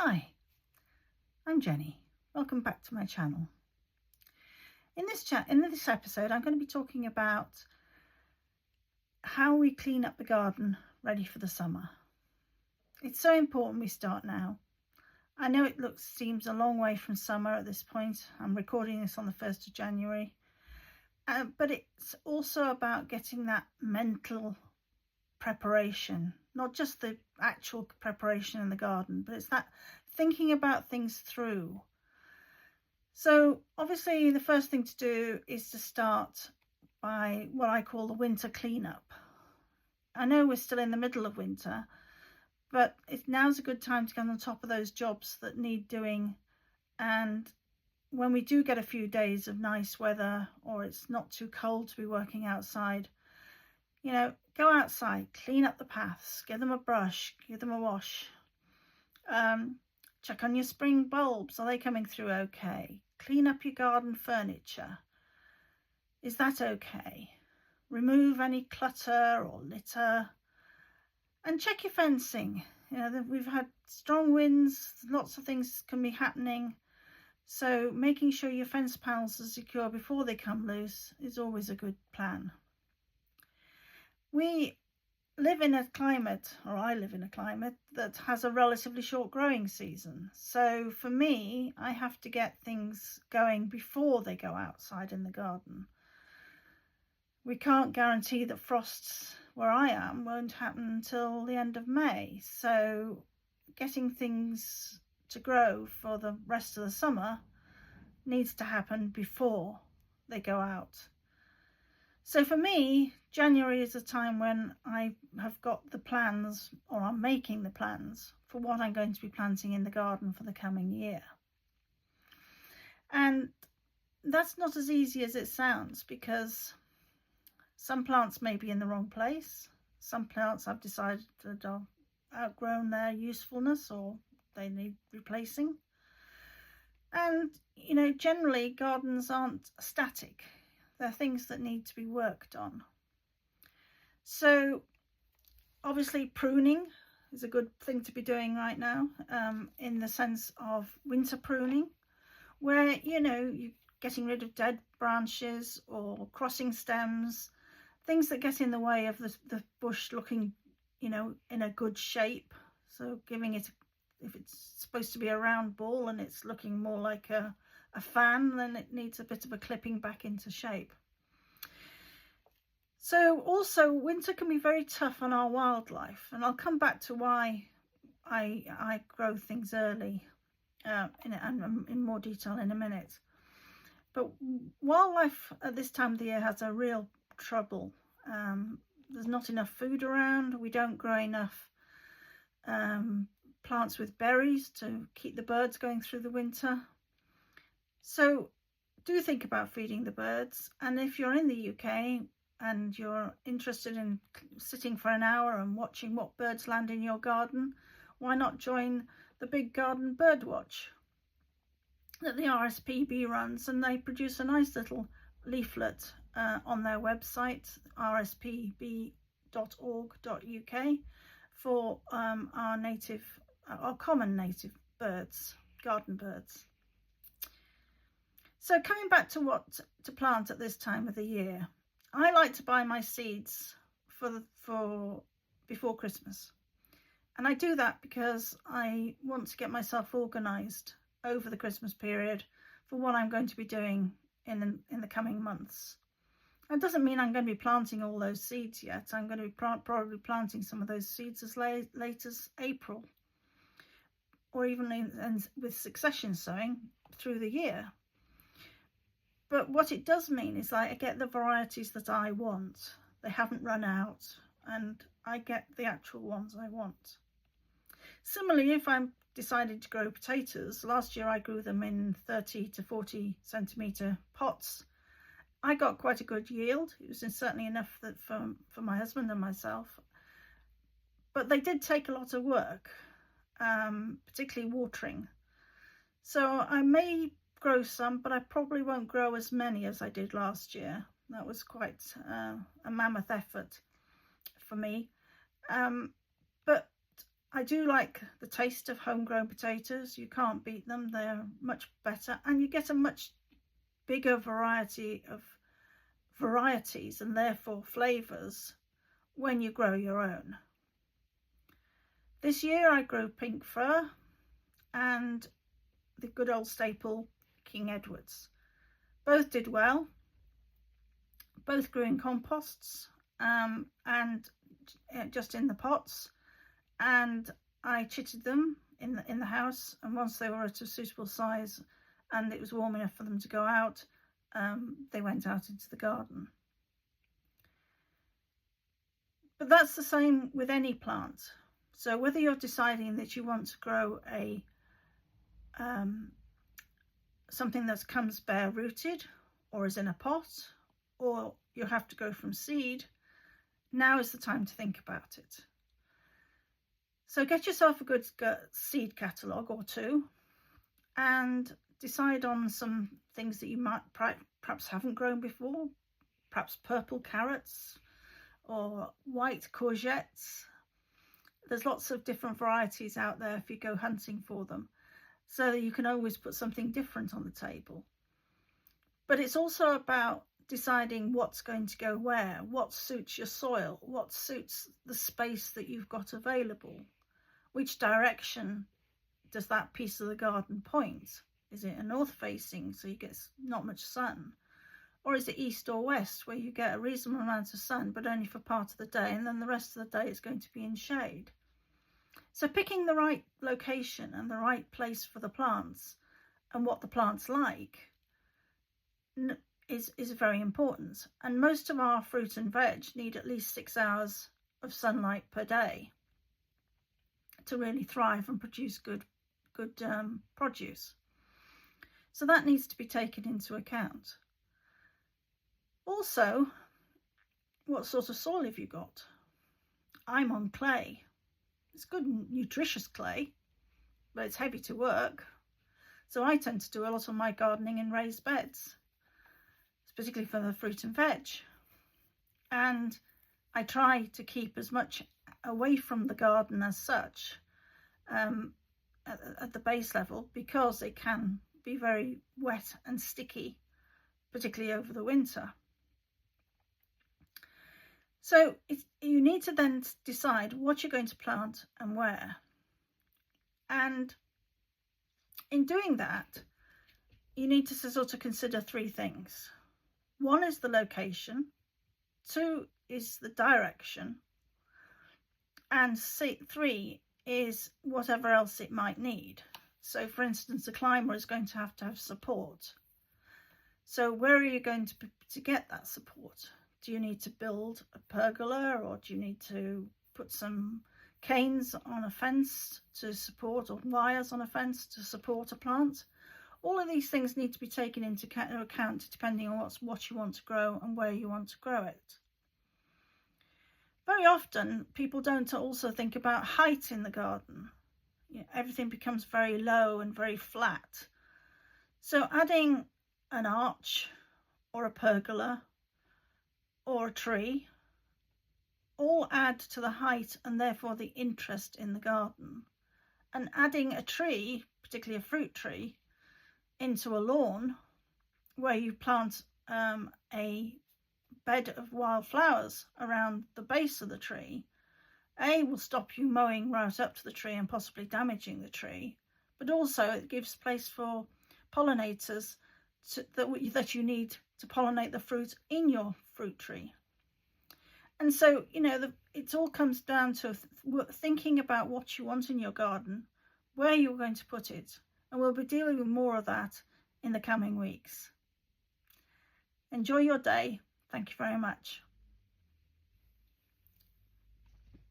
Hi, I'm Jenny. Welcome back to my channel. In this episode, I'm going to be talking about how we clean up the garden ready for the summer. It's so important we start now. I know it seems a long way from summer at this point. I'm recording this on the 1st of January. But it's also about getting that mental preparation, not just the actual preparation in the garden, but it's that thinking about things through. So obviously the first thing to do is to start by what I call the winter cleanup. I know we're still in the middle of winter, but now's a good time to get on top of those jobs that need doing. And when we do get a few days of nice weather, or it's not too cold to be working outside, go outside, clean up the paths, give them a brush, give them a wash. Check on your spring bulbs. Are they coming through okay? Clean up your garden furniture. Is that okay? Remove any clutter or litter. And check your fencing. We've had strong winds, lots of things can be happening. So making sure your fence panels are secure before they come loose is always a good plan. We live in a climate, or I live in a climate, that has a relatively short growing season. So for me, I have to get things going before they go outside in the garden. We can't guarantee that frosts where I am won't happen until the end of May. So getting things to grow for the rest of the summer needs to happen before they go out. So for me, January is a time when I have got the plans, or I'm making the plans for what I'm going to be planting in the garden for the coming year. And that's not as easy as it sounds, because some plants may be in the wrong place. Some plants I've decided that are outgrown their usefulness, or they need replacing. And, generally gardens aren't static. They're things that need to be worked on. So obviously pruning is a good thing to be doing right now, in the sense of winter pruning, where, you're getting rid of dead branches or crossing stems, things that get in the way of the bush looking, in a good shape. So giving it, if it's supposed to be a round ball and it's looking more like a fan, then it needs a bit of a clipping back into shape. So also winter can be very tough on our wildlife, and I'll come back to why I grow things early in more detail in a minute. But wildlife at this time of the year has a real trouble. There's not enough food around. We don't grow enough plants with berries to keep the birds going through the winter. So do think about feeding the birds. And if you're in the UK and you're interested in sitting for an hour and watching what birds land in your garden, why not join the Big Garden Bird Watch that the RSPB runs? And they produce a nice little leaflet on their website, rspb.org.uk, for our common native birds, garden birds. So coming back to what to plant at this time of the year, I like to buy my seeds for before Christmas, and I do that because I want to get myself organised over the Christmas period for what I'm going to be doing in the coming months. That doesn't mean I'm going to be planting all those seeds yet. I'm going to be probably planting some of those seeds as late as April, or even with succession sowing through the year. But what it does mean is I get the varieties that I want. They haven't run out, and I get the actual ones I want. Similarly, if I'm decided to grow potatoes, last year I grew them in 30 to 40 centimetre pots. I got quite a good yield. It was certainly enough for my husband and myself. But they did take a lot of work, particularly watering. So I may grow some, but I probably won't grow as many as I did last year. That was quite a mammoth effort for me. But I do like the taste of homegrown potatoes. You can't beat them. They're much better, and you get a much bigger variety of varieties and therefore flavours when you grow your own. This year I grew pink fir and the good old staple King Edwards. Both did well. Both grew in composts and just in the pots, and I chitted them in the house, and once they were at a suitable size and it was warm enough for them to go out, they went out into the garden. But that's the same with any plant. So whether you're deciding that you want to grow a something that comes bare rooted or is in a pot, or you have to go from seed, now is the time to think about it. So get yourself a good seed catalogue or two and decide on some things that you might perhaps haven't grown before, perhaps purple carrots or white courgettes. There's lots of different varieties out there if you go hunting for them, so that you can always put something different on the table. But it's also about deciding what's going to go where, what suits your soil, what suits the space that you've got available. Which direction does that piece of the garden point? Is it a north facing, so you get not much sun? Or is it east or west, where you get a reasonable amount of sun but only for part of the day, and then the rest of the day is going to be in shade? So picking the right location and the right place for the plants and what the plants like is very important. And most of our fruit and veg need at least 6 hours of sunlight per day to really thrive and produce good produce. So that needs to be taken into account. Also, what sort of soil have you got? I'm on clay. It's good nutritious clay, but it's heavy to work. So I tend to do a lot of my gardening in raised beds, particularly for the fruit and veg. And I try to keep as much away from the garden as such at the base level, because it can be very wet and sticky, particularly over the winter. So you need to then decide what you're going to plant and where. And in doing that, you need to sort of consider 3 things. 1 is the location, 2 is the direction, and 3 is whatever else it might need. So for instance, a climber is going to have support. So where are you going to get that support? Do you need to build a pergola, or do you need to put some canes on a fence to support, or wires on a fence to support a plant? All of these things need to be taken into account depending on what you want to grow and where you want to grow it. Very often people don't also think about height in the garden. Everything becomes very low and very flat. So adding an arch or a pergola or a tree all add to the height and therefore the interest in the garden. And adding a tree, particularly a fruit tree, into a lawn where you plant a bed of wildflowers around the base of the tree, will stop you mowing right up to the tree and possibly damaging the tree, but also it gives place for pollinators that you need to pollinate the fruit in your fruit tree. And so, it all comes down to thinking about what you want in your garden, where you're going to put it, and we'll be dealing with more of that in the coming weeks. Enjoy your day. Thank you very much.